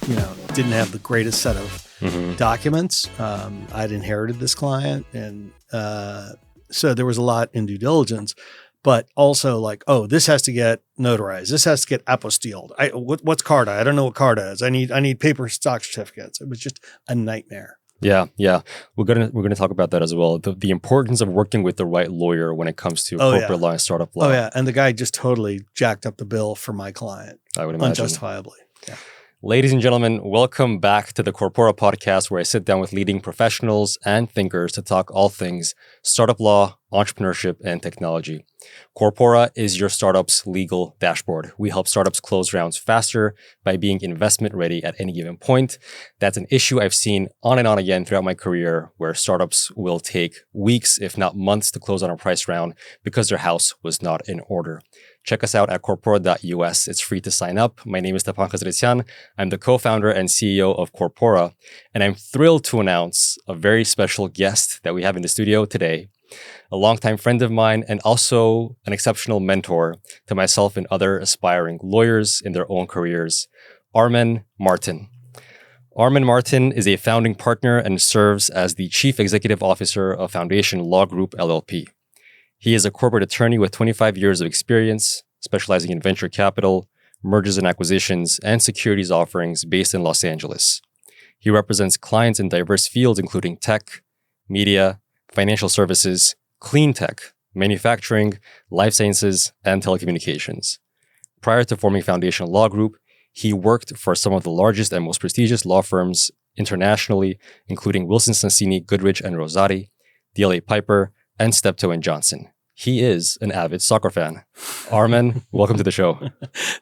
didn't have the greatest set of documents. I'd inherited this client, and so there was a lot in due diligence. But also like, oh, this has to get notarized. This has to get apostilled. What's CARTA? I don't know what CARTA is. I need paper stock certificates. It was just a nightmare. Yeah. We're gonna talk about that as well. The importance of working with the right lawyer when it comes to corporate law and startup law. Oh yeah, and the guy just totally jacked up the bill for my client. I would imagine. Unjustifiably. Yeah. Ladies and gentlemen, welcome back to the Corpora Podcast, where I sit down with leading professionals and thinkers to talk all things startup law, entrepreneurship, and technology. Corpora is your startup's legal dashboard. We help startups close rounds faster by being investment ready at any given point. That's an issue I've seen on and on again throughout my career, where startups will take weeks, if not months, to close on a price round because their house was not in order. Check us out at corpora.us. It's free to sign up. My name is Steptoe. I'm the co-founder and CEO of Corpora, and I'm thrilled to announce a very special guest that we have in the studio today. A longtime friend of mine and also an exceptional mentor to myself and other aspiring lawyers in their own careers, Armen Martin. Armen Martin is a founding partner and serves as the Chief Executive Officer of Foundation Law Group, LLP. He is a corporate attorney with 25 years of experience, specializing in venture capital, mergers and acquisitions, and securities offerings based in Los Angeles. He represents clients in diverse fields, including tech, media, financial services, cleantech, manufacturing, life sciences, and telecommunications. Prior to forming Foundation Law Group, he worked for some of the largest and most prestigious law firms internationally, including Wilson Sonsini Goodrich Rosati, DLA Piper, and Steptoe and Johnson. He is an avid soccer fan. Armen, welcome to the show.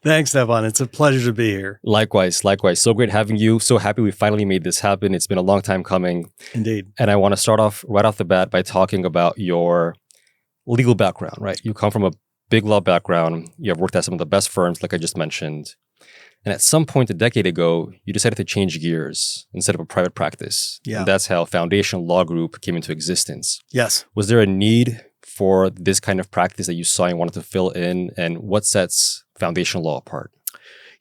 Thanks, Stefan. It's a pleasure to be here. Likewise. So great having you. So happy we finally made this happen. It's been a long time coming. Indeed. And I want to start off right off the bat by talking about your legal background, right? You come from a big law background. You have worked at some of the best firms, like I just mentioned. And at some point a decade ago, you decided to change gears instead of a private practice. Yeah. And that's how Foundation Law Group came into existence. Yes. Was there a need for this kind of practice that you saw and wanted to fill in? And what sets Foundation Law apart?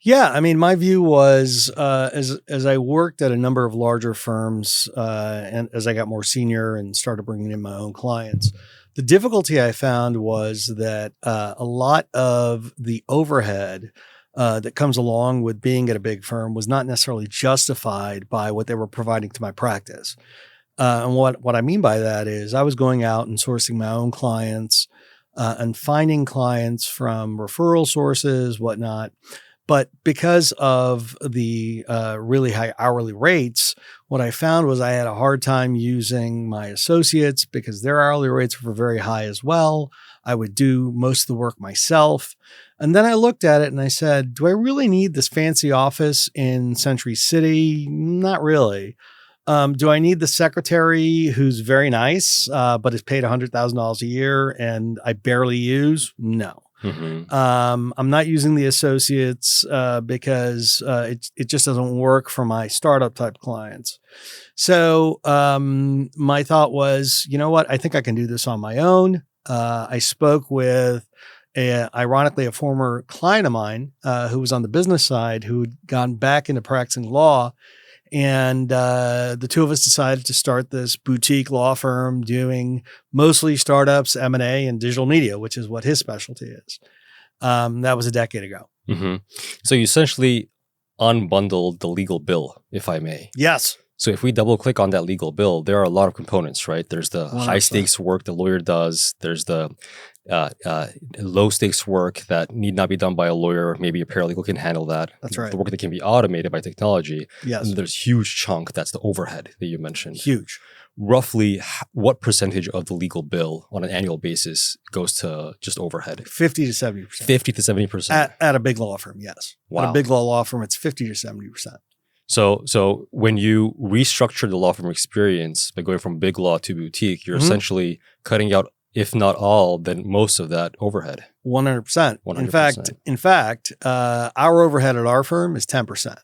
Yeah, I mean, my view was as I worked at a number of larger firms and as I got more senior and started bringing in my own clients, the difficulty I found was that a lot of the overhead that comes along with being at a big firm was not necessarily justified by what they were providing to my practice. And what I mean by that is I was going out and sourcing my own clients and finding clients from referral sources, whatnot. But because of the really high hourly rates, what I found was I had a hard time using my associates because their hourly rates were very high as well. I would do most of the work myself. And then I looked at it and I said, do I really need this fancy office in Century City? Not really. Do I need the secretary who's very nice, but is paid $100,000 a year and I barely use? No. I'm not using the associates because it just doesn't work for my startup type clients. So my thought was, you know what? I think I can do this on my own. I spoke with ironically a former client of mine who was on the business side who had gone back into practicing law. And the two of us decided to start this boutique law firm doing mostly startups, M&A, and digital media, which is what his specialty is. That was a decade ago. So you essentially unbundled the legal bill, if I may. Yes. So if we double click on that legal bill, there are a lot of components, right? There's the 100%. high stakes work the lawyer does. There's the low stakes work that need not be done by a lawyer. Maybe a paralegal can handle that. That's right. The work that can be automated by technology. Yes. And there's huge chunk. That's the overhead that you mentioned. Huge. Roughly what percentage of the legal bill on an annual basis goes to just overhead? 50 to 70%. 50 to 70%. At a big law firm, yes. Wow. At a big law firm, it's 50 to 70%. So when you restructure the law firm experience by going from big law to boutique, you're essentially cutting out, if not all, then most of that overhead. 100%. 100%. In fact, our overhead at our firm is 10%.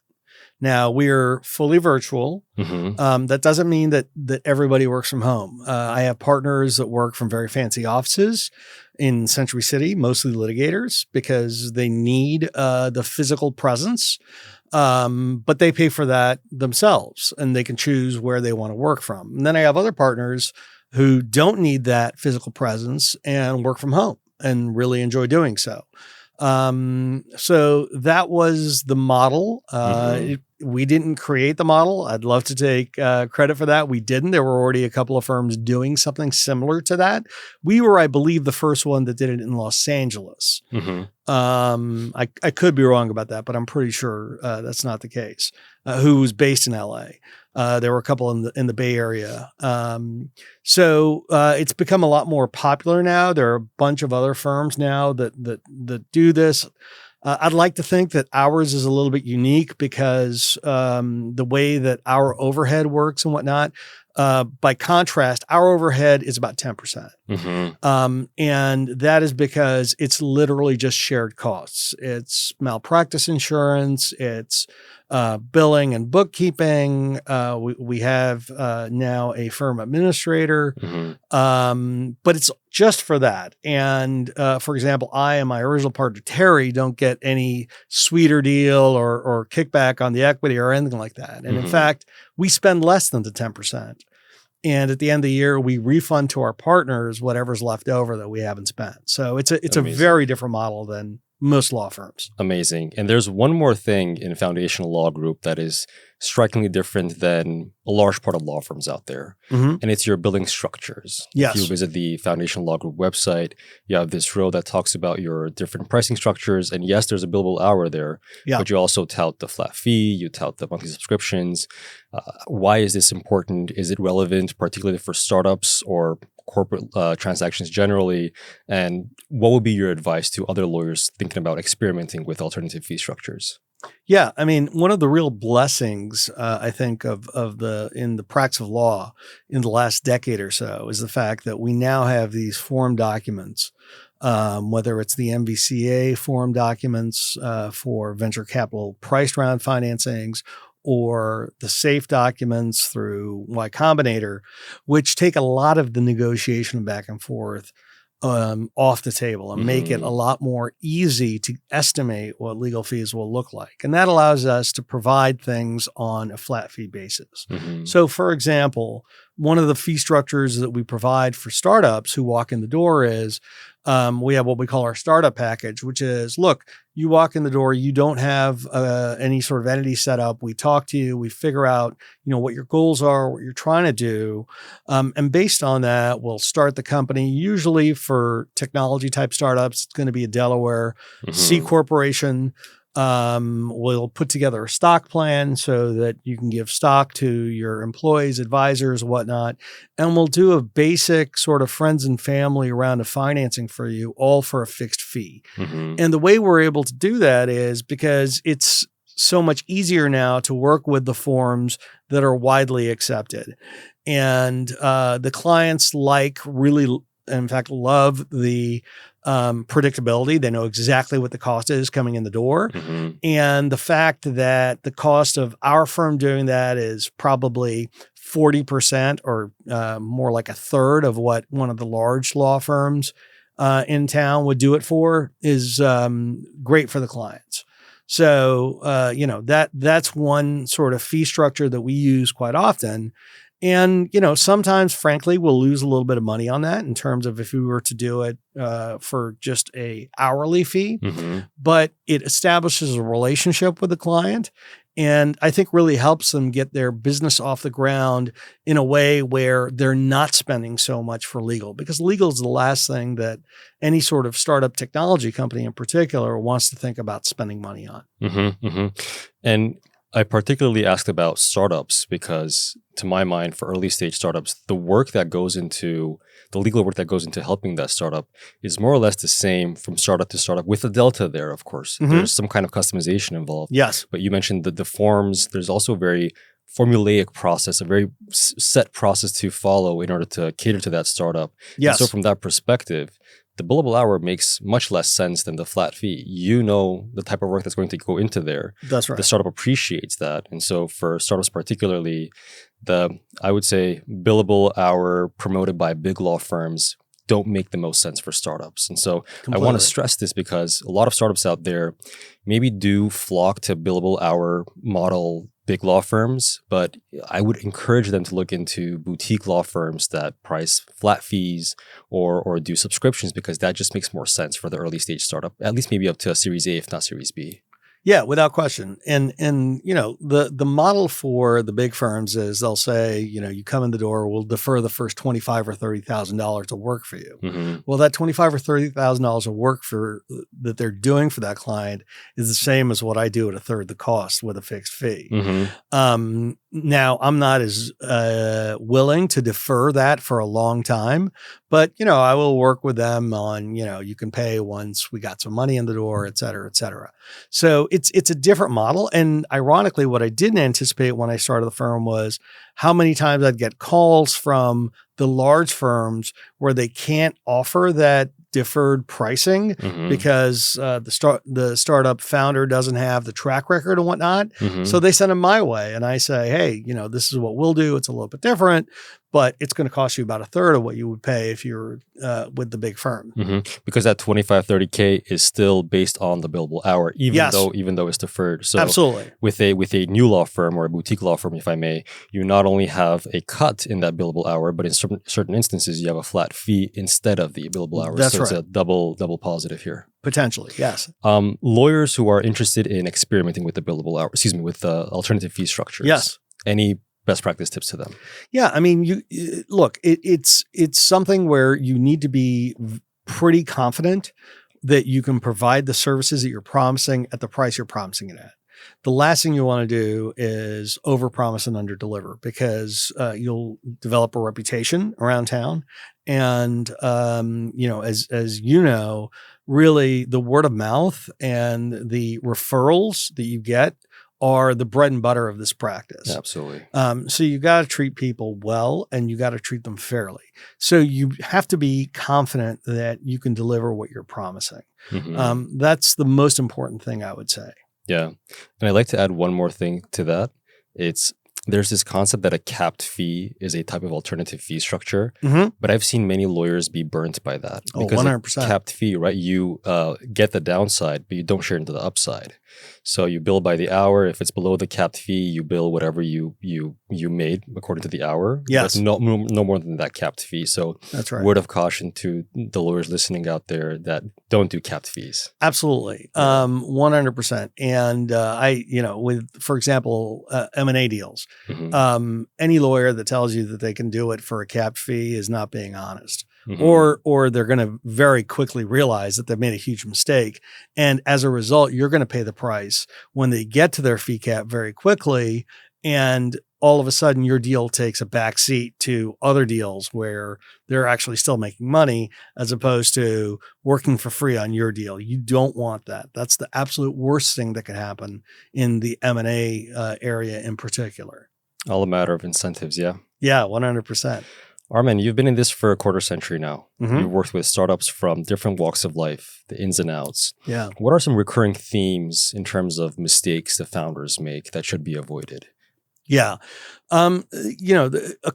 Now we're fully virtual. That doesn't mean that everybody works from home. I have partners that work from very fancy offices in Century City, mostly litigators, because they need the physical presence. But they pay for that themselves and they can choose where they want to work from. And then I have other partners who don't need that physical presence and work from home and really enjoy doing so. So that was the model. We didn't create the model. I'd love to take credit for that. We didn't. There were already a couple of firms doing something similar to that. We were, I believe, the first one that did it in Los Angeles. I could be wrong about that, but I'm pretty sure that's not the case. Who was based in LA. There were a couple in the Bay Area. So it's become a lot more popular now. There are a bunch of other firms now that do this. I'd like to think that ours is a little bit unique because the way that our overhead works and whatnot, by contrast, our overhead is about 10%. And that is because it's literally just shared costs. It's malpractice insurance. It's billing and bookkeeping. We have now a firm administrator, but it's just for that. And for example, I and my original partner, Terry, don't get any sweeter deal or kickback on the equity or anything like that. And in fact, we spend less than the 10%. And at the end of the year, we refund to our partners whatever's left over that we haven't spent. So it's a very different model than most law firms. Amazing. And there's one more thing in Foundational Law Group that is strikingly different than a large part of law firms out there. And it's your billing structures. Yes. If you visit the Foundational Law Group website, you have this row that talks about your different pricing structures. And yes, there's a billable hour there, but you also tout the flat fee, you tout the monthly subscriptions. Why is this important? Is it relevant, particularly for startups or corporate transactions generally? And what would be your advice to other lawyers thinking about experimenting with alternative fee structures? Yeah, I mean, one of the real blessings I think in the practice of law in the last decade or so is the fact that we now have these form documents, whether it's the MVCA form documents for venture capital priced round financings, or the SAFE documents through Y Combinator, which take a lot of the negotiation back and forth off the table and make it a lot more easy to estimate what legal fees will look like. And that allows us to provide things on a flat fee basis. So for example, one of the fee structures that we provide for startups who walk in the door is we have what we call our startup package, which is, look, you walk in the door, you don't have any sort of entity set up. We talk to you, we figure out, what your goals are, what you're trying to do. And based on that, we'll start the company. Usually for technology type startups, it's going to be a Delaware C corporation. We'll put together a stock plan so that you can give stock to your employees, advisors, whatnot. And we'll do a basic sort of friends and family round of financing for you, all for a fixed fee. And the way we're able to do that is because it's so much easier now to work with the forms that are widely accepted. And the clients really, in fact, love the predictability. They know exactly what the cost is coming in the door. And the fact that the cost of our firm doing that is probably 40% or more like a third of what one of the large law firms in town would do it for is great for the clients. So, that's one sort of fee structure that we use quite often. And, sometimes, frankly, we'll lose a little bit of money on that in terms of if we were to do it for just a hourly fee, but it establishes a relationship with the client and I think really helps them get their business off the ground in a way where they're not spending so much for legal, because legal is the last thing that any sort of startup technology company in particular wants to think about spending money on. And I particularly asked about startups because, to my mind, for early stage startups, the legal work that goes into helping that startup is more or less the same from startup to startup, with a delta there, of course. There's some kind of customization involved. Yes. But you mentioned the forms. There's also a very formulaic process, a very set process to follow in order to cater to that startup. Yes. And so from that perspective, the billable hour makes much less sense than the flat fee. You know the type of work that's going to go into there. That's right. The startup appreciates that. And so for startups particularly, I would say billable hour promoted by big law firms don't make the most sense for startups. And so I want to stress this because a lot of startups out there maybe do flock to billable hour model big law firms, but I would encourage them to look into boutique law firms that price flat fees or do subscriptions, because that just makes more sense for the early stage startup, at least maybe up to a Series A, if not Series B. Yeah, without question. And the model for the big firms is they'll say, you come in the door, we'll defer the first $25,000 or $30,000 of work for you. Mm-hmm. Well, that $25,000 or $30,000 of work that they're doing for that client is the same as what I do at a third the cost with a fixed fee. Mm-hmm. Now, I'm not as willing to defer that for a long time, but I will work with them on you can pay once we got some money in the door, et cetera, et cetera. So it's a different model. And ironically, what I didn't anticipate when I started the firm was how many times I'd get calls from the large firms where they can't offer that deferred pricing because the startup founder doesn't have the track record and whatnot. So they send them my way, and I say, hey, this is what we'll do. It's a little bit different, but it's going to cost you about a third of what you would pay if you're with the big firm. Because that 25, 30K is still based on the billable hour, even though it's deferred. So absolutely. With a new law firm or a boutique law firm, if I may, you not only have a cut in that billable hour, but in certain instances, you have a flat fee instead of the billable hour. That's so right. It's a double positive here. Potentially, yes. Lawyers who are interested in experimenting with the billable hour, with alternative fee structures. Yes. Any best practice tips to them? Yeah, I mean, it's something where you need to be pretty confident that you can provide the services that you're promising at the price you're promising it at. The last thing you want to do is overpromise and underdeliver, because you'll develop a reputation around town. And, as really the word of mouth and the referrals that you get are the bread and butter of this practice. Absolutely. So you got to treat people well, and you got to treat them fairly. So you have to be confident that you can deliver what you're promising. That's the most important thing, I would say. Yeah. And I'd like to add one more thing to that. There's this concept that a capped fee is a type of alternative fee structure, but I've seen many lawyers be burnt by that. Because 100%. Capped fee, right? You get the downside, but you don't share into the upside. So you bill by the hour. If it's below the capped fee, you bill whatever you made according to the hour. Yes. But no more than that capped fee. So that's right. Word of caution to the lawyers listening out there that don't do capped fees. Absolutely. 100%. And with, for example, M&A deals, any lawyer that tells you that they can do it for a capped fee is not being honest. Or they're going to very quickly realize that they've made a huge mistake. And as a result, you're going to pay the price when they get to their fee cap very quickly. And all of a sudden, your deal takes a back seat to other deals where they're actually still making money, as opposed to working for free on your deal. You don't want that. That's the absolute worst thing that could happen in the M&A area in particular. All a matter of incentives, yeah? Yeah, 100%. Armen, you've been in this for a quarter century now. You've worked with startups from different walks of life, the ins and outs. Yeah. What are some recurring themes in terms of mistakes the founders make that should be avoided? Yeah. A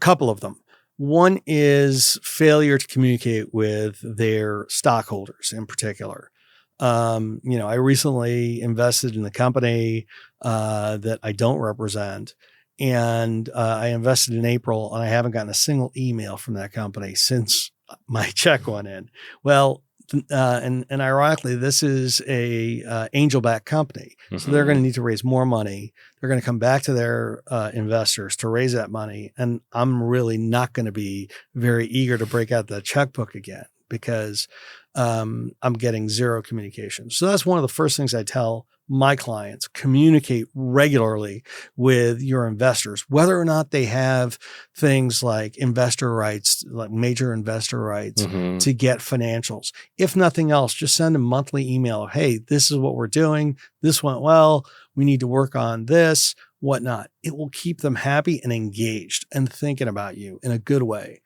couple of them. One is failure to communicate with their stockholders in particular. I recently invested in a company that I don't represent. And I invested in April, and I haven't gotten a single email from that company since my check went in. Well, and ironically, this is a angel-backed company, so they're going to need to raise more money. They're going to come back to their investors to raise that money, and I'm really not going to be very eager to break out the checkbook again, because I'm getting zero communication. So that's one of the first things I tell my clients: communicate regularly with your investors, whether or not they have things like investor rights, like major investor rights to get financials. If nothing else, just send a monthly email. Hey, this is what we're doing. This went well. We need to work on this, whatnot. It will keep them happy and engaged and thinking about you in a good way.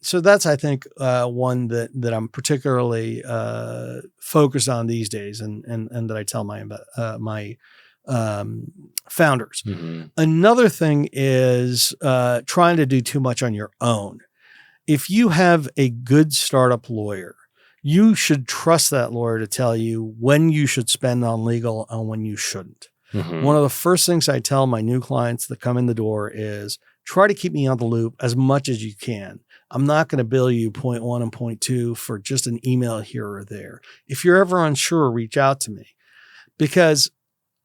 So that's, I think, one that I'm particularly focused on these days, and that I tell my founders. Another thing is trying to do too much on your own. If you have a good startup lawyer, you should trust that lawyer to tell you when you should spend on legal and when you shouldn't. One of the first things I tell my new clients that come in the door is try to keep me on the loop as much as you can. I'm not going to bill you point 1 and point 2 for just an email here or there. If you're ever unsure, reach out to me, because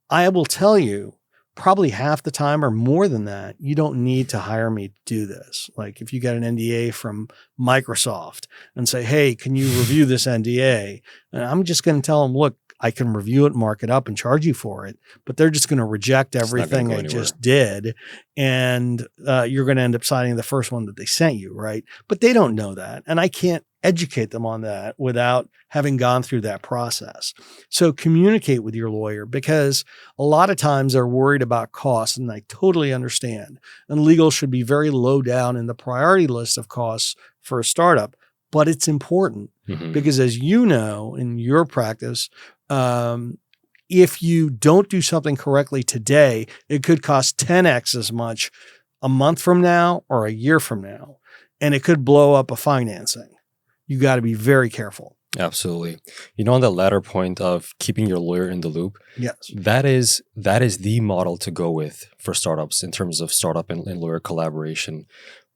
I will tell you probably half the time or more than that, you don't need to hire me to do this. Like if you get an NDA from Microsoft and say, hey, can you review this NDA? And I'm just going to tell them, look, I can review it, mark it up, and charge you for it, but they're just going to reject everything I just did. And you're going to end up signing the first one that they sent you, right? But they don't know that. And I can't educate them on that without having gone through that process. So communicate with your lawyer, because a lot of times they're worried about costs, and I totally understand. And legal should be very low down in the priority list of costs for a startup, but it's important because, as you know, in your practice, if you don't do something correctly today, it could cost 10x as much a month from now or a year from now, and it could blow up a financing. You got to be very careful. Absolutely. On the latter point of keeping your lawyer in the loop, yes, that is the model to go with for startups in terms of startup and lawyer collaboration.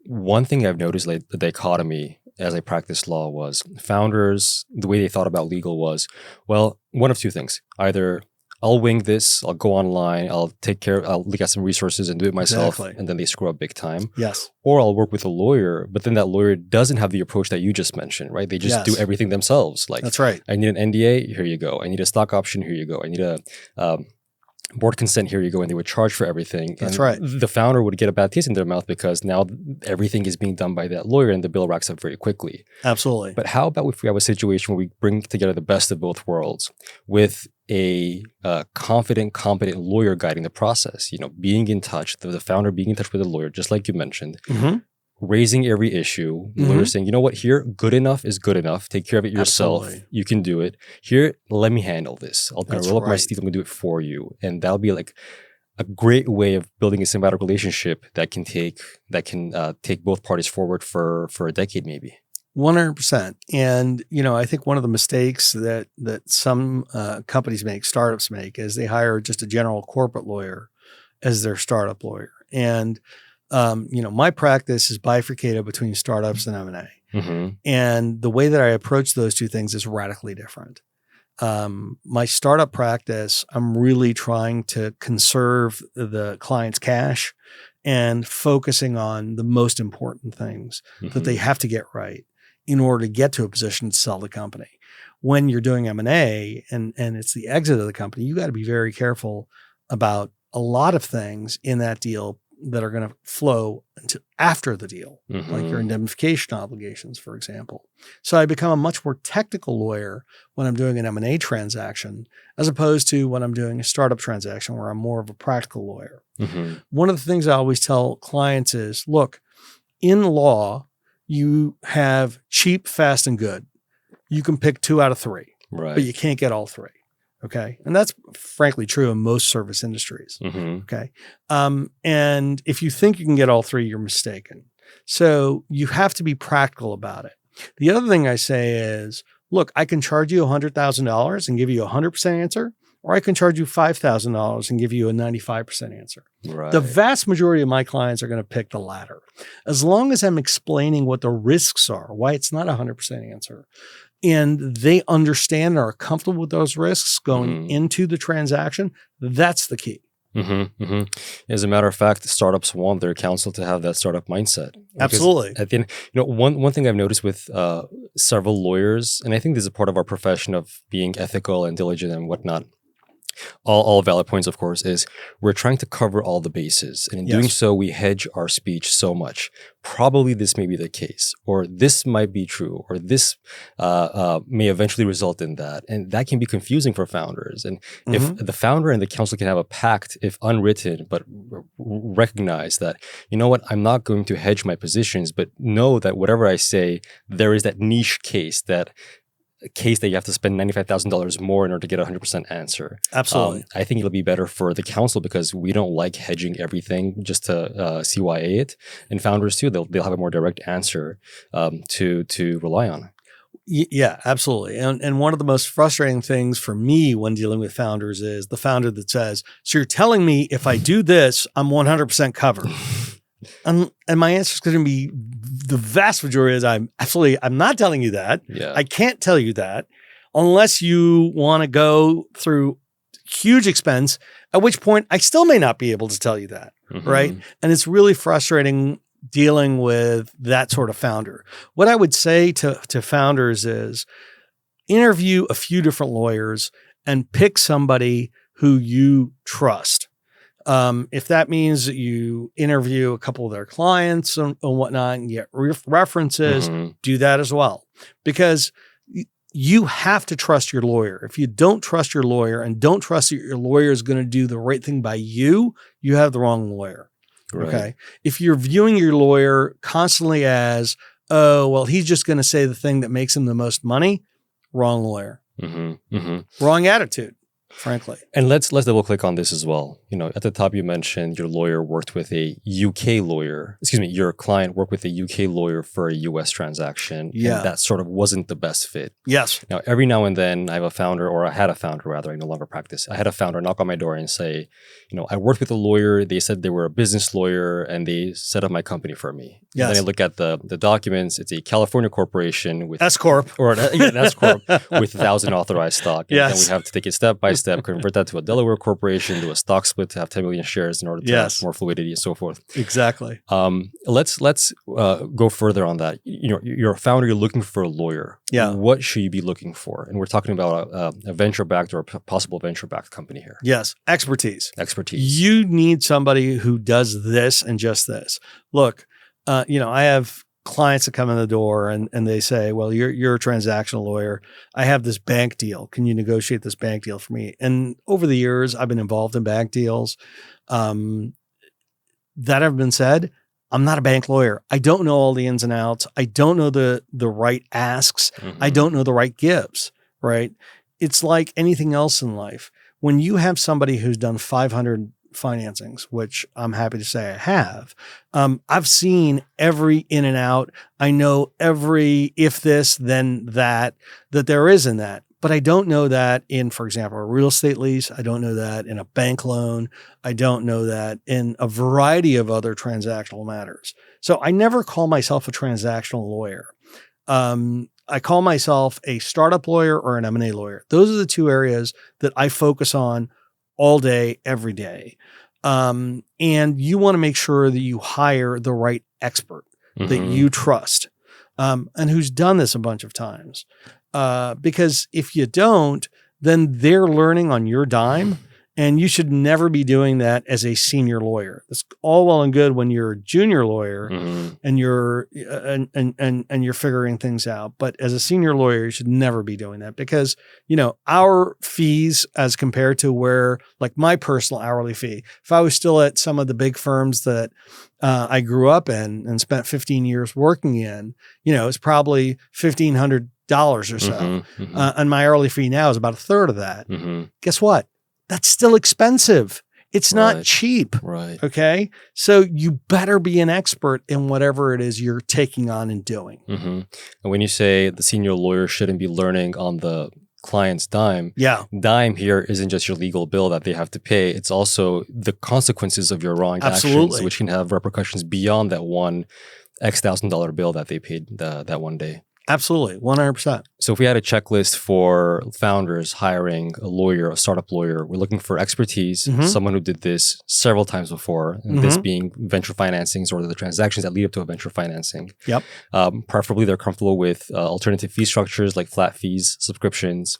One thing I've noticed, like the dichotomy as I practiced law, was founders, the way they thought about legal was, well, one of two things. Either I'll wing this, I'll go online, I'll get some resources and do it myself, and then they screw up big time. Yes. Or I'll work with a lawyer, but then that lawyer doesn't have the approach that you just mentioned, right? They just do everything themselves. Like, that's right. I need an NDA, here you go. I need a stock option, here you go. I need a board consent, here you go. And they would charge for everything. That's and right. The founder would get a bad taste in their mouth because now everything is being done by that lawyer and the bill racks up very quickly. Absolutely. But how about if we have a situation where we bring together the best of both worlds with a confident, competent lawyer guiding the process, being in touch, the founder being in touch with the lawyer, just like you mentioned, raising every issue, the lawyer saying, you know what, here, good enough is good enough. Take care of it yourself. Absolutely. You can do it. Here, let me handle this. I'll roll up my sleeves. I'm going to do it for you. And that'll be like a great way of building a symbiotic relationship that can take both parties forward for a decade, maybe. 100%. And, I think one of the mistakes that some companies make, startups make, is they hire just a general corporate lawyer as their startup lawyer. And, my practice is bifurcated between startups and M&A. And the way that I approach those two things is radically different. My startup practice, I'm really trying to conserve the client's cash and focusing on the most important things that they have to get right in order to get to a position to sell the company. When you're doing M&A and it's the exit of the company, you got to be very careful about a lot of things in that deal that are going to flow into after the deal, like your indemnification obligations, for example. So I become a much more technical lawyer when I'm doing an M&A transaction, as opposed to when I'm doing a startup transaction where I'm more of a practical lawyer. One of the things I always tell clients is, look, in law, you have cheap, fast, and good. You can pick 2 out of 3, right? But you can't get all 3. Okay. And that's frankly true in most service industries. Okay. And if you think you can get all 3, you're mistaken. So you have to be practical about it. The other thing I say is, look, I can charge you $100,000 and give you a 100% answer, or I can charge you $5,000 and give you a 95% answer. Right. The vast majority of my clients are going to pick the latter. As long as I'm explaining what the risks are, why it's not a 100% answer, and they understand and are comfortable with those risks going into the transaction, that's the key. As a matter of fact, startups want their counsel to have that startup mindset. Absolutely. At the end, one thing I've noticed with several lawyers, and I think this is a part of our profession of being ethical and diligent and whatnot, all valid points, of course, is we're trying to cover all the bases. And in doing so, we hedge our speech so much. Probably this may be the case, or this might be true, or this may eventually result in that. And that can be confusing for founders. And if the founder and the counsel can have a pact, if unwritten, but recognize that, you know what, I'm not going to hedge my positions, but know that whatever I say, there is that niche case that you have to spend $95,000 more in order to get a 100% answer. Absolutely. I think it'll be better for the counsel because we don't like hedging everything just to CYA it. And founders too, they'll have a more direct answer to rely on. Yeah, absolutely. And one of the most frustrating things for me when dealing with founders is the founder that says, so you're telling me if I do this, I'm 100% covered. And my answer is going to be the vast majority is I'm not telling you that. Yeah. I can't tell you that unless you want to go through huge expense, at which point I still may not be able to tell you that. Right. And it's really frustrating dealing with that sort of founder. What I would say to founders is interview a few different lawyers and pick somebody who you trust. If that means that you interview a couple of their clients and whatnot and get references, do that as well. Because you have to trust your lawyer. If you don't trust your lawyer and don't trust that your lawyer is going to do the right thing by you, you have the wrong lawyer. Right. Okay. If you're viewing your lawyer constantly as, oh, well, he's just going to say the thing that makes him the most money, wrong lawyer. Wrong attitude, frankly. And let's double click on this as well. At the top you mentioned your lawyer worked with a UK lawyer. Your client worked with a UK lawyer for a US transaction. Yeah. And that sort of wasn't the best fit. Yes. Now, every now and then I have a founder, or I had a founder rather, I no longer practice. I had a founder knock on my door and say, I worked with a lawyer. They said they were a business lawyer and they set up my company for me. Yes. And then I look at the documents. It's a California corporation with S Corp. Or an S Corp with 1,000 authorized stock. And then we have to take it step by step, convert that to a Delaware corporation, do a stock split to have 10 million shares in order to have more fluidity and so forth. Exactly. Let's go further on that. You're a founder, you're looking for a lawyer. Yeah. What should you be looking for? And we're talking about a venture-backed or a possible venture-backed company here. Yes. Expertise. Expertise. You need somebody who does this and just this. Look, I have clients that come in the door and they say, well, you're a transactional lawyer. I have this bank deal. Can you negotiate this bank deal for me? And over the years, I've been involved in bank deals. That have been said, I'm not a bank lawyer. I don't know all the ins and outs. I don't know the right asks. I don't know the right gives, right? It's like anything else in life. When you have somebody who's done 500 financings, which I'm happy to say I have, I've seen every in and out. I know every if this, then that there is in that. But I don't know that in, for example, a real estate lease. I don't know that in a bank loan. I don't know that in a variety of other transactional matters. So I never call myself a transactional lawyer. I call myself a startup lawyer or an M&A lawyer. Those are the two areas that I focus on all day, every day. And you want to make sure that you hire the right expert that you trust, and who's done this a bunch of times. Because if you don't, then they're learning on your dime, and you should never be doing that as a senior lawyer. That's all well and good when you're a junior lawyer and you're and you're figuring things out. But as a senior lawyer, you should never be doing that because, our fees as compared to where, like my personal hourly fee, if I was still at some of the big firms that I grew up in and spent 15 years working in, it's probably $1,500 or so. And my hourly fee now is about a third of that. Guess what? That's still expensive. It's not cheap. Right. Okay. So you better be an expert in whatever it is you're taking on and doing. And when you say the senior lawyer shouldn't be learning on the client's dime, dime here isn't just your legal bill that they have to pay. It's also the consequences of your wrong actions, which can have repercussions beyond that one X $1,000 bill that they paid that one day. Absolutely. 100%. So if we had a checklist for founders hiring a lawyer, a startup lawyer, we're looking for expertise, someone who did this several times before, and this being venture financings or the transactions that lead up to a venture financing. Yep. Preferably they're comfortable with alternative fee structures like flat fees, subscriptions.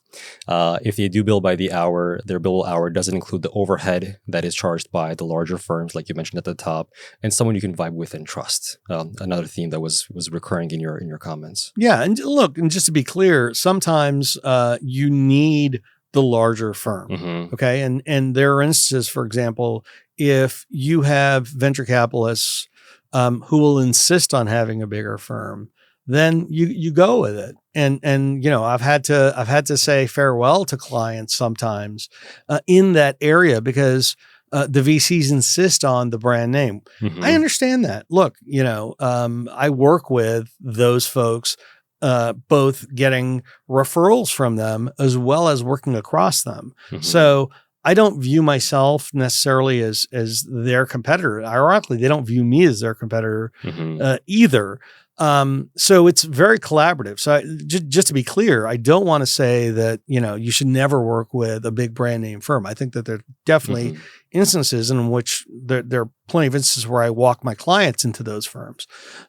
If they do bill by the hour, their billable hour doesn't include the overhead that is charged by the larger firms, like you mentioned at the top, and someone you can vibe with and trust. Another theme that was recurring in your comments. Yeah. And look, and just to be clear, sometimes you need the larger firm. Okay. And there are instances, for example, if you have venture capitalists who will insist on having a bigger firm, then you go with it. And I've had to say farewell to clients sometimes in that area because the VCs insist on the brand name. I understand that. Look, I work with those folks both getting referrals from them as well as working across them. Mhm. So I don't view myself necessarily as their competitor. Ironically, they don't view me as their competitor Mhm. either. So it's very collaborative. So just to be clear, I don't want to say that, you should never work with a big brand name firm. I think that there are definitely Mhm. instances in which there are plenty of instances where I walk my clients into those firms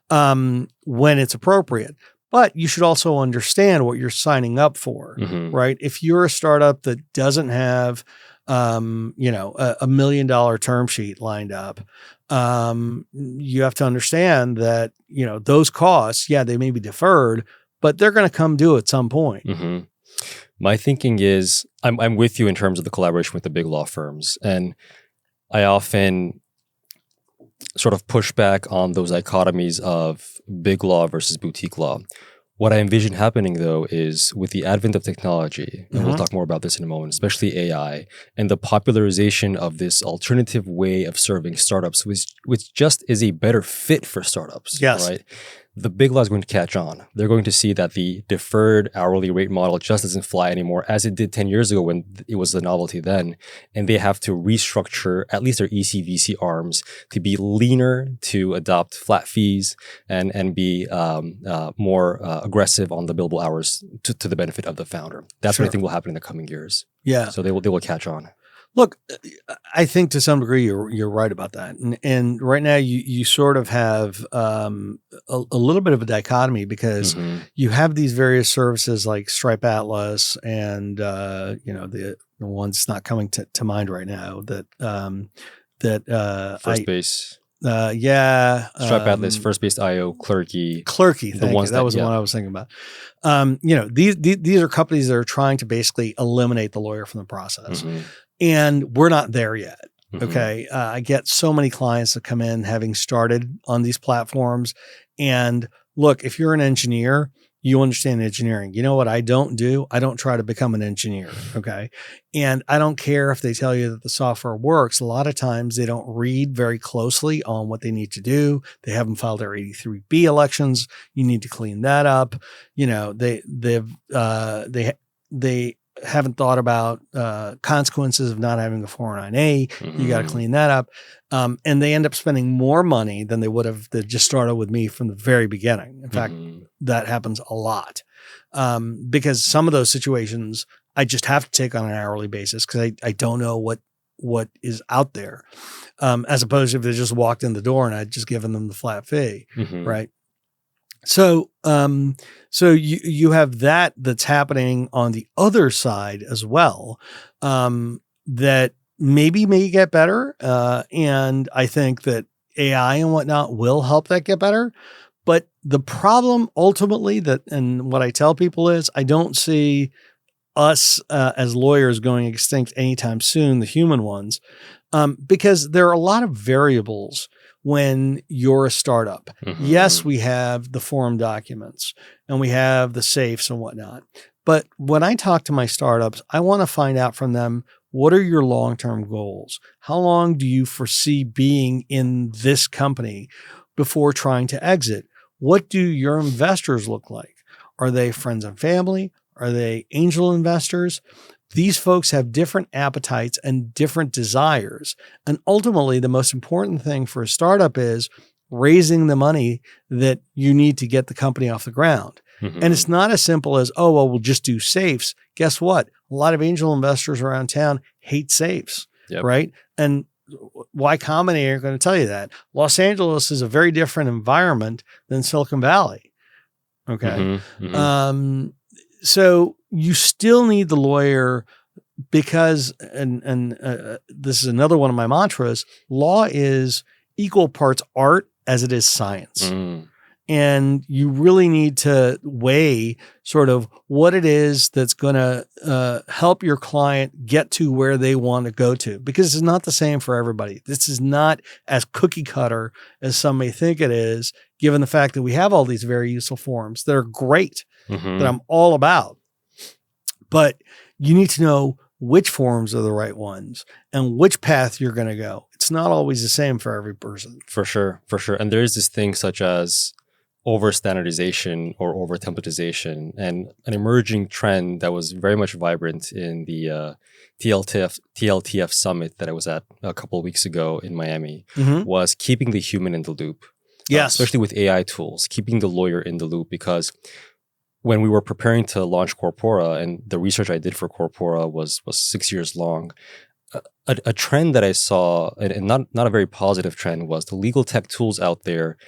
when it's appropriate. But you should also understand what you're signing up for, Mhm. right? If you're a startup that doesn't have, a $1 million term sheet lined up, you have to understand that, those costs, they may be deferred, but they're going to come due at some point. Mhm. My thinking is, I'm with you in terms of the collaboration with the big law firms, and I often sort of push back on those dichotomies of big law versus boutique law. What I envision happening, though, is with the advent of technology, and we'll Mhm. talk more about this in a moment, especially AI, and the popularization of this alternative way of serving startups, which just is a better fit for startups, Yes. right? The big law is going to catch on. They're going to see that the deferred hourly rate model just doesn't fly anymore as it did 10 years ago when it was the novelty then. And they have to restructure at least their ECVC arms to be leaner, to adopt flat fees, and be more aggressive on the billable hours to the benefit of the founder. That's what I Sure. think will happen in the coming years. Yeah. So they will catch on. Look, I think to some degree you're right about that, and right now you sort of have a little bit of a dichotomy because Mhm. you have these various services like Stripe Atlas and the one's not coming to mind right now First base, Stripe Atlas, First First Base IO, Clerky. Clerky, The thank you. ones That that- was the yeah. one I was thinking about. These are companies that are trying to basically eliminate the lawyer from the process. Mhm. And we're not there yet. Mhm. Okay. I get so many clients that come in having started on these platforms. And look, if you're an engineer, you understand engineering. You know what I don't do? I don't try to become an engineer. Okay. And I don't care if they tell you that the software works. A lot of times they don't read very closely on what they need to do. They haven't filed their 83B elections. You need to clean that up. They haven't thought about consequences of not having a 409A. You got to Mhm. clean that up. And they end up spending more money than they would have that just started with me from the very beginning. In fact, Mhm. that happens a lot because some of those situations I just have to take on an hourly basis because I don't know what is out there, as opposed to if they just walked in the door and I'd just given them the flat fee, Mhm. right? So, you have that's happening on the other side as well, that maybe may get better. And I think that AI and whatnot will help that get better. But the problem ultimately and what I tell people is I don't see us as lawyers going extinct anytime soon, the human ones, because there are a lot of variables when you're a startup. Mhm. Yes, we have the form documents and we have the safes and whatnot. But when I talk to my startups, I want to find out from them, what are your long-term goals? How long do you foresee being in this company before trying to exit? What do your investors look like? Are they friends and family? Are they angel investors? These folks have different appetites and different desires. And ultimately, the most important thing for a startup is raising the money that you need to get the company off the ground. Mhm. And it's not as simple as, oh, well, we'll just do safes. Guess what? A lot of angel investors around town hate safes, Yep. right? And Y Combinator are going to tell you that. Los Angeles is a very different environment than Silicon Valley. Okay. Mhm. Mhm. So you still need the lawyer because, this is another one of my mantras, law is equal parts art as it is science. Mm. And you really need to weigh sort of what it is that's going to help your client get to where they want to go to, because it's not the same for everybody. This is not as cookie cutter as some may think it is, given the fact that we have all these very useful forms that are great, Mhm. that I'm all about. But you need to know which forms are the right ones and which path you're going to go. It's not always the same for every person. For sure. And there is this thing such as overstandardization or over templatization, and an emerging trend that was very much vibrant in the TLTF summit that I was at a couple of weeks ago in Miami was keeping the human in the loop. Yes. Especially with AI tools, keeping the lawyer in the loop, because when we were preparing to launch Corpora, and the research I did for Corpora was 6 years long, a trend that I saw, and not a very positive trend, was the legal tech tools out there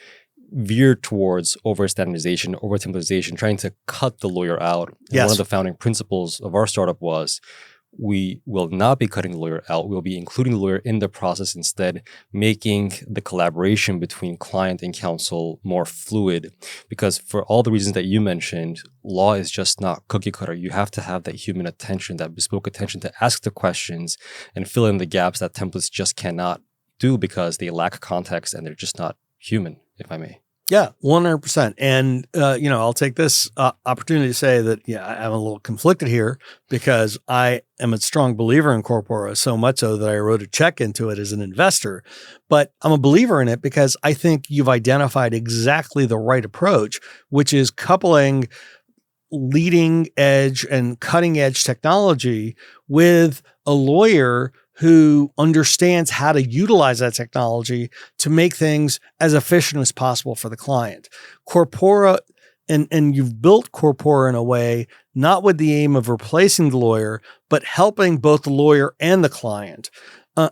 veered towards over-standardization, over-templatization, trying to cut the lawyer out. And Yes. One of the founding principles of our startup was we will not be cutting the lawyer out. We'll be including the lawyer in the process, instead making the collaboration between client and counsel more fluid. Because for all the reasons that you mentioned, law is just not cookie cutter. You have to have that human attention, that bespoke attention to ask the questions and fill in the gaps that templates just cannot do because they lack context and they're just not human, if I may. Yeah, 100%. And, I'll take this opportunity to say that, I'm a little conflicted here because I am a strong believer in Corpora, so much so that I wrote a check into it as an investor. But I'm a believer in it because I think you've identified exactly the right approach, which is coupling leading edge and cutting edge technology with a lawyer who understands how to utilize that technology to make things as efficient as possible for the client. Corpora, and you've built Corpora in a way, not with the aim of replacing the lawyer, but helping both the lawyer and the client.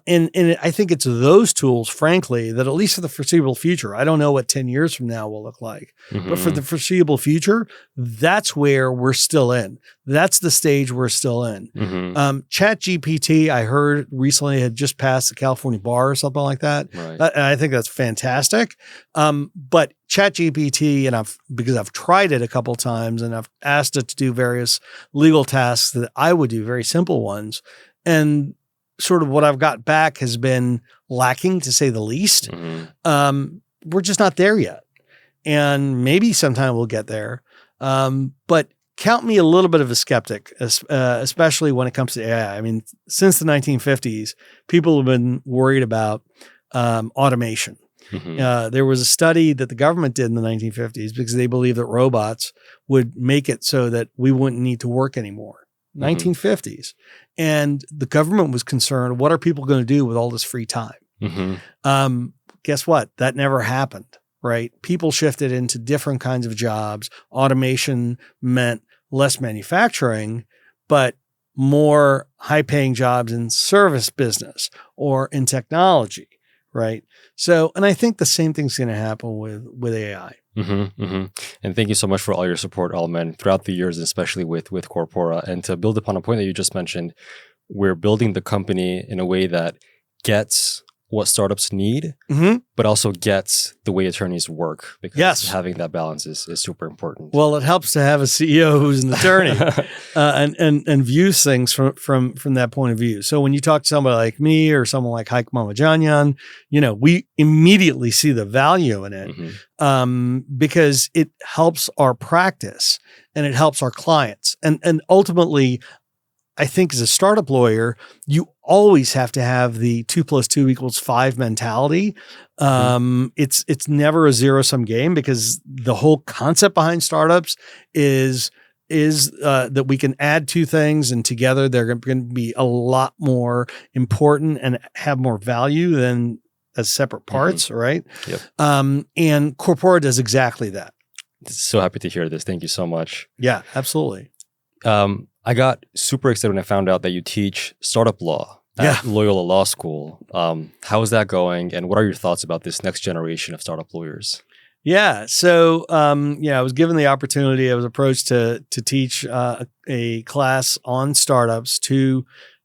And I think it's those tools, frankly, that at least for the foreseeable future, I don't know what 10 years from now will look like, but for the foreseeable future, that's where we're still in. That's the stage we're still in. ChatGPT, I heard recently, had just passed the California bar or something like that. Right. And I think that's fantastic. But ChatGPT, because I've tried it a couple of times and I've asked it to do various legal tasks that I would do, very simple ones. And sort of what I've got back has been lacking, to say the least. We're just not there yet. And maybe sometime we'll get there. But count me a little bit of a skeptic, especially when it comes to AI. I mean, since the 1950s, people have been worried about automation. There was a study that the government did in the 1950s because they believed that robots would make it so that we wouldn't need to work anymore. 1950s. And the government was concerned, what are people going to do with all this free time? Guess what? That never happened, right? People shifted into different kinds of jobs. Automation meant less manufacturing, but more high-paying jobs in service business or in technology, right? So, and I think the same thing's going to happen with AI. And thank you so much for all your support, Armen, throughout the years, especially with Corpora. And to build upon a point that you just mentioned, we're building the company in a way that gets what startups need, but also gets the way attorneys work, because having that balance is super important. Well, it helps to have a CEO who's an attorney and views things from that point of view. So when you talk to somebody like me or someone like Haik Mamajanyan, we immediately see the value in it because it helps our practice and it helps our clients. And ultimately, I think as a startup lawyer, you always have to have the 2 + 2 = 5 mentality. It's never a zero-sum game, because the whole concept behind startups is that we can add two things and together they're going to be a lot more important and have more value than as separate parts, right? Yep. And Corpora does exactly that. So happy to hear this. Thank you so much. Yeah, absolutely. I got super excited when I found out that you teach startup law at Loyola Law School. How is that going? And what are your thoughts about this next generation of startup lawyers? Yeah. So, I was given the opportunity. I was approached to teach a class on startups to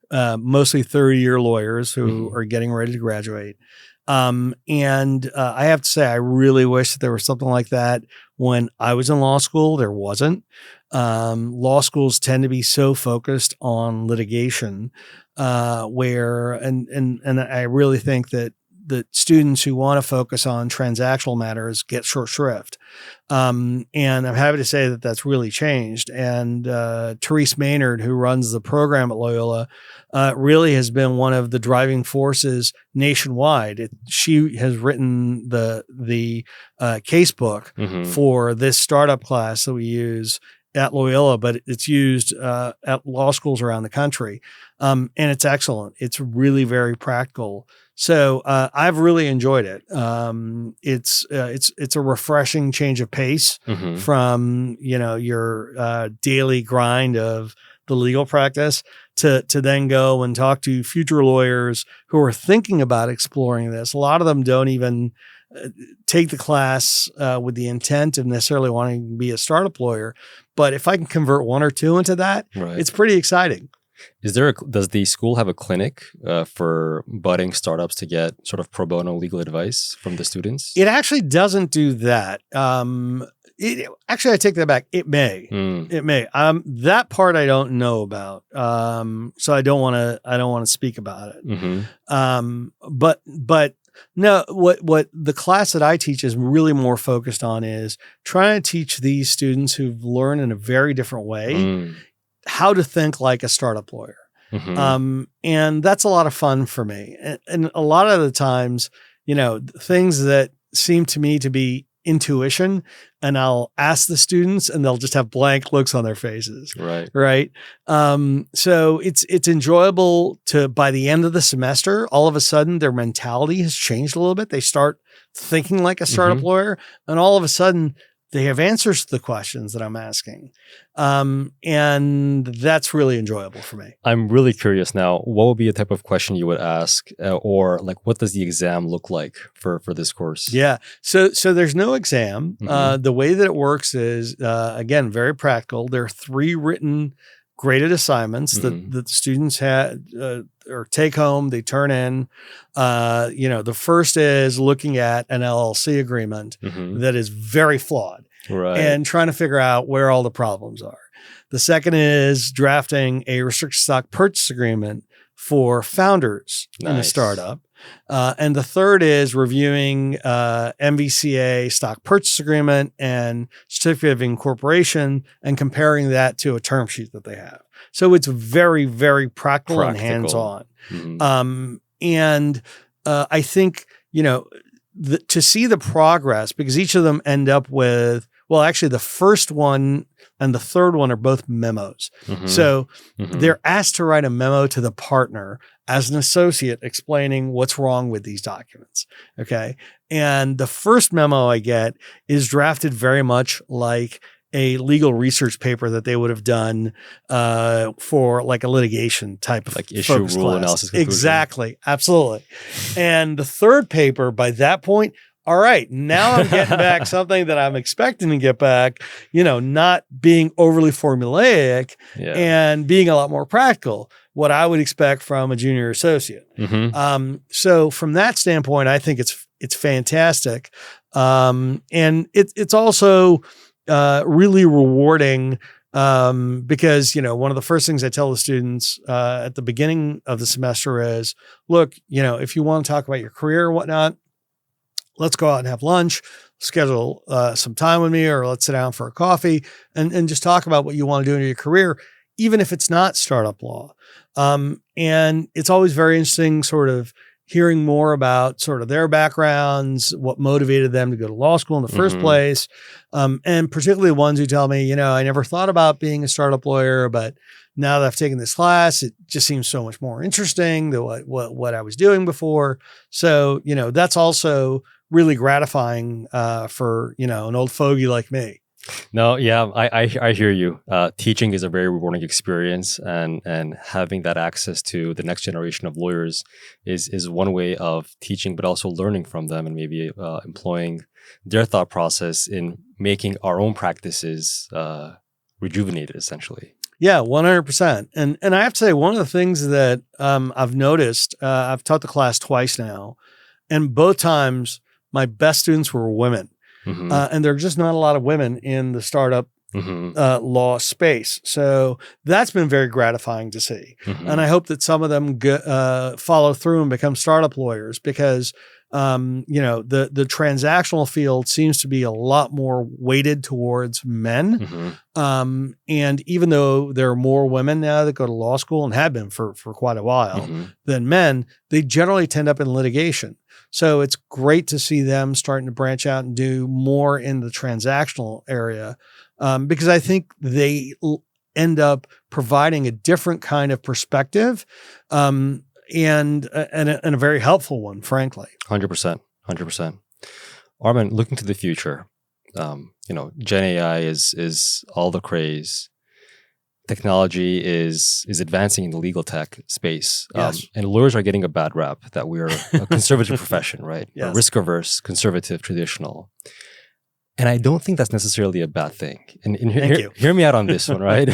mostly 30-year lawyers who are getting ready to graduate. And I have to say, I really wish that there was something like that when I was in law school. There wasn't. Law schools tend to be so focused on litigation, and I really think that that students who want to focus on transactional matters get short shrift. And I'm happy to say that that's really changed. And Therese Maynard, who runs the program at Loyola, really has been one of the driving forces nationwide. She has written the case book for this startup class that we use at Loyola, but it's used at law schools around the country. And it's excellent. It's really very practical. So I've really enjoyed it. It's a refreshing change of pace from your daily grind of the legal practice to then go and talk to future lawyers who are thinking about exploring this. A lot of them don't even take the class with the intent of necessarily wanting to be a startup lawyer. But if I can convert one or two into that, it's pretty exciting. Does the school have a clinic for budding startups to get sort of pro bono legal advice from the students? It actually doesn't do that. Actually, I take that back. It may. It may. That part I don't know about. So I don't want to speak about it. But no, what the class that I teach is really more focused on is trying to teach these students who've learned in a very different way how to think like a startup lawyer. And that's a lot of fun for me. And a lot of the times, things that seem to me to be intuition, and I'll ask the students and they'll just have blank looks on their faces. Right. So it's enjoyable to, by the end of the semester, all of a sudden their mentality has changed a little bit. They start thinking like a startup lawyer, and all of a sudden they have answers to the questions that I'm asking. And that's really enjoyable for me. I'm really curious now, what would be a type of question you would ask, or like, what does the exam look like for this course? Yeah. So there's no exam. The way that it works is, again, very practical. There are 3 written graded assignments that the students had or take home, they turn in. The first is looking at an LLC agreement that is very flawed and trying to figure out where all the problems are. The second is drafting a restricted stock purchase agreement for founders in a startup. And the third is reviewing MVCA stock purchase agreement and certificate of incorporation and comparing that to a term sheet that they have. So it's very, very practical. And hands-on. I think, to see the progress, because each of them end up with, well, actually the first one and the third one are both memos. So they're asked to write a memo to the partner as an associate explaining what's wrong with these documents. Okay. And the first memo I get is drafted very much like a legal research paper that they would have done for like a litigation type of like issue rule class. Analysis conclusion. Exactly. Absolutely. And the third paper by that point, all right, now I'm getting back something that I'm expecting to get back, not being overly formulaic and being a lot more practical, what I would expect from a junior associate. So from that standpoint, I think it's fantastic. And it's also really rewarding because, one of the first things I tell the students at the beginning of the semester is, look, if you want to talk about your career or whatnot, let's go out and have lunch, schedule some time with me, or let's sit down for a coffee and just talk about what you want to do in your career, even if it's not startup law. And it's always very interesting sort of hearing more about sort of their backgrounds, what motivated them to go to law school in the first place. And particularly ones who tell me, I never thought about being a startup lawyer, but now that I've taken this class, it just seems so much more interesting than what I was doing before. So, that's also really gratifying for, an old fogey like me. No, yeah, I hear you. Teaching is a very rewarding experience, and having that access to the next generation of lawyers is one way of teaching, but also learning from them and maybe employing their thought process in making our own practices rejuvenated, essentially. Yeah, 100%. And I have to say, one of the things that I've noticed, I've taught the class twice now, and both times my best students were women. And there are just not a lot of women in the startup law space. So that's been very gratifying to see. And I hope that some of them follow through and become startup lawyers, because The transactional field seems to be a lot more weighted towards men. And even though there are more women now that go to law school and have been for quite a while than men, they generally tend up in litigation. So it's great to see them starting to branch out and do more in the transactional area, because I think they end up providing a different kind of perspective, and a very helpful one, frankly. 100%. Armen, looking to the future, Gen AI is all the craze. Technology is advancing in the legal tech space. Yes. And lawyers are getting a bad rap that we're a conservative profession, right? Yes. We're risk-averse, conservative, traditional. And I don't think that's necessarily a bad thing. And hear me out on this one, right?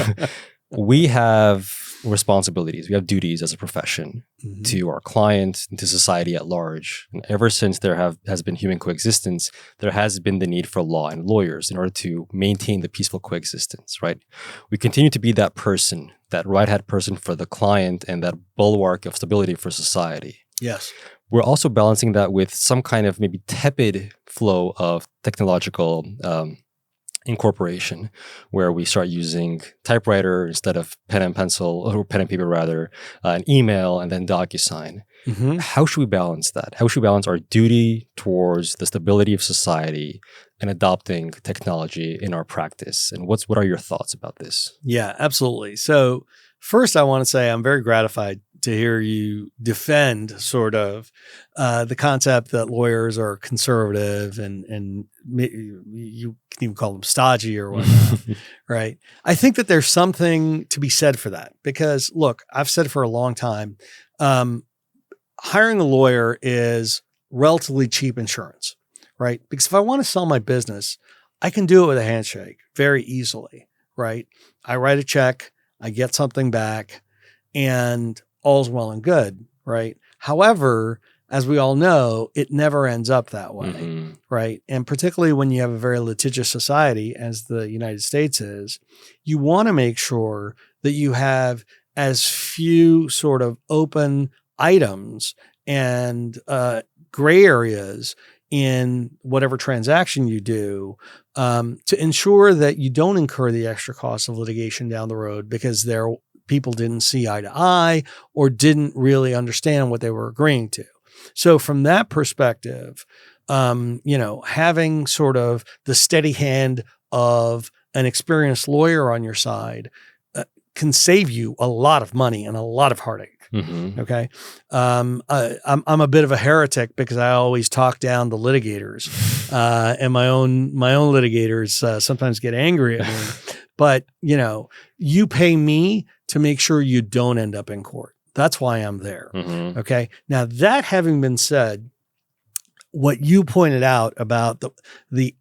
We have responsibilities. We have duties as a profession to our client and to society at large. And ever since there has been human coexistence, there has been the need for law and lawyers in order to maintain the peaceful coexistence, right? We continue to be that person, that right-hand person for the client and that bulwark of stability for society. Yes. We're also balancing that with some kind of maybe tepid flow of technological incorporation, where we start using typewriter instead of pen and pencil, or pen and paper rather, an email, and then DocuSign. How should we balance that? How should we balance our duty towards the stability of society and adopting technology in our practice? And what are your thoughts about this? Yeah, absolutely. So first, I want to say I'm very gratified to hear you defend sort of the concept that lawyers are conservative and you can even call them stodgy or whatnot, right? I think that there's something to be said for that because, look, I've said for a long time, hiring a lawyer is relatively cheap insurance, right? Because if I want to sell my business, I can do it with a handshake very easily, right? I write a check, I get something back, and all's well and good, right? However, as we all know, it never ends up that way, right? And particularly when you have a very litigious society, as the United States is, you want to make sure that you have as few sort of open items and gray areas in whatever transaction you do, to ensure that you don't incur the extra costs of litigation down the road because people didn't see eye to eye or didn't really understand what they were agreeing to. So from that perspective, having sort of the steady hand of an experienced lawyer on your side can save you a lot of money and a lot of heartache. Okay. I'm a bit of a heretic because I always talk down the litigators, and my own litigators sometimes get angry at me. But you pay me to make sure you don't end up in court. That's why I'm there. Okay. Now that having been said, what you pointed out about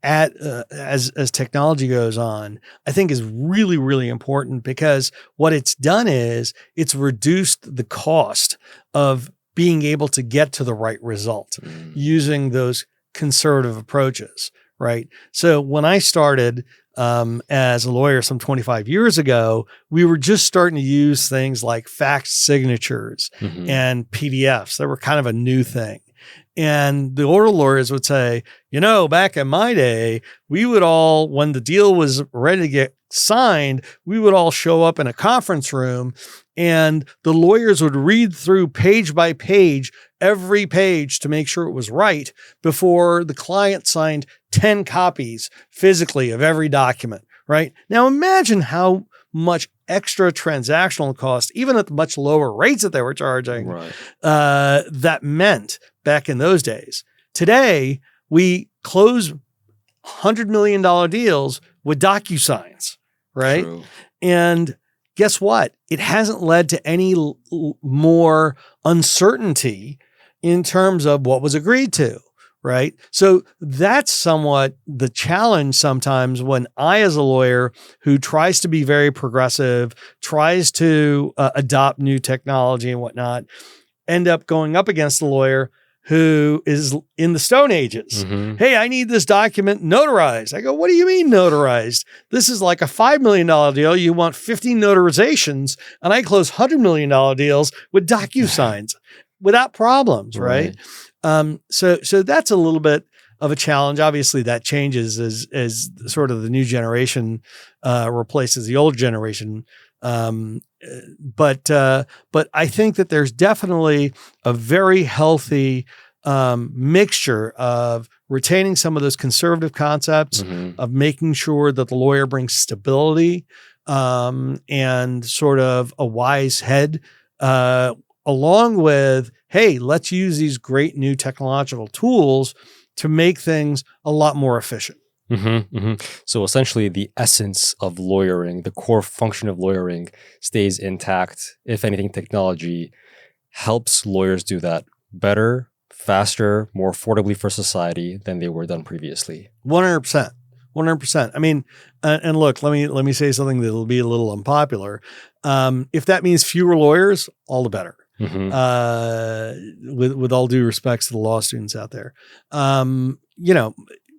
as technology goes on, I think is really, really important because what it's done is it's reduced the cost of being able to get to the right result using those conservative approaches, right? So when I started as a lawyer some 25 years ago, we were just starting to use things like faxed signatures and PDFs. They were kind of a new thing. And the older lawyers would say, back in my day, we would all, when the deal was ready to get signed, we would all show up in a conference room and the lawyers would read through page by page, every page to make sure it was right before the client signed 10 copies physically of every document, right? Now imagine how much extra transactional cost, even at the much lower rates that they were charging, that meant back in those days. Today, we close $100 million deals with DocuSigns, right? True. And guess what? It hasn't led to any more uncertainty in terms of what was agreed to, right? So that's somewhat the challenge sometimes when I, as a lawyer who tries to be very progressive, tries to adopt new technology and whatnot, end up going up against a lawyer who is in the Stone Ages. Hey, I need this document notarized. I go, what do you mean notarized? This is like a $5 million deal. You want 15 notarizations, and I close $100 million deals with DocuSigns without problems, right? So that's a little bit of a challenge. Obviously, that changes as sort of the new generation replaces the old generation. But I think that there's definitely a very healthy mixture of retaining some of those conservative concepts, of making sure that the lawyer brings stability and sort of a wise head, along with, hey, let's use these great new technological tools to make things a lot more efficient. So essentially, the essence of lawyering, the core function of lawyering, stays intact. If anything, technology helps lawyers do that better, faster, more affordably for society than they were done previously. 100%. 100%. I mean, and look, let me say something that'll be a little unpopular. If that means fewer lawyers, all the better. With all due respects to the law students out there,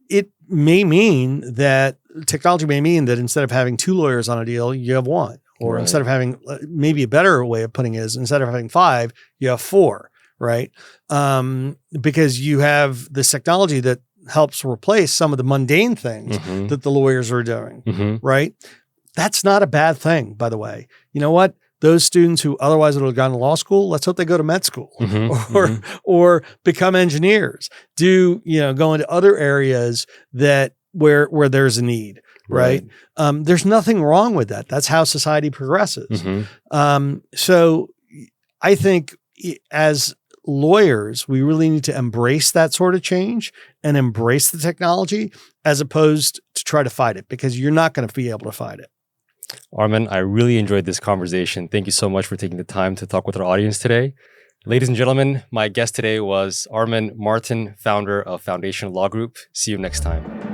it may mean that technology may mean that instead of having 2 lawyers on a deal, you have 1, or instead of having, maybe a better way of putting it is, instead of having 5, you have 4, right? Because you have this technology that helps replace some of the mundane things that the lawyers are doing, right? That's not a bad thing, by the way. You know what? Those students who otherwise would have gone to law school, let's hope they go to med school or become engineers, go into other areas where there's a need, right? There's nothing wrong with that. That's how society progresses. So I think as lawyers, we really need to embrace that sort of change and embrace the technology as opposed to try to fight it, because you're not going to be able to fight it. Armen, I really enjoyed this conversation. Thank you so much for taking the time to talk with our audience today. Ladies and gentlemen, my guest today was Armen Martin, founder of Foundation Law Group. See you next time.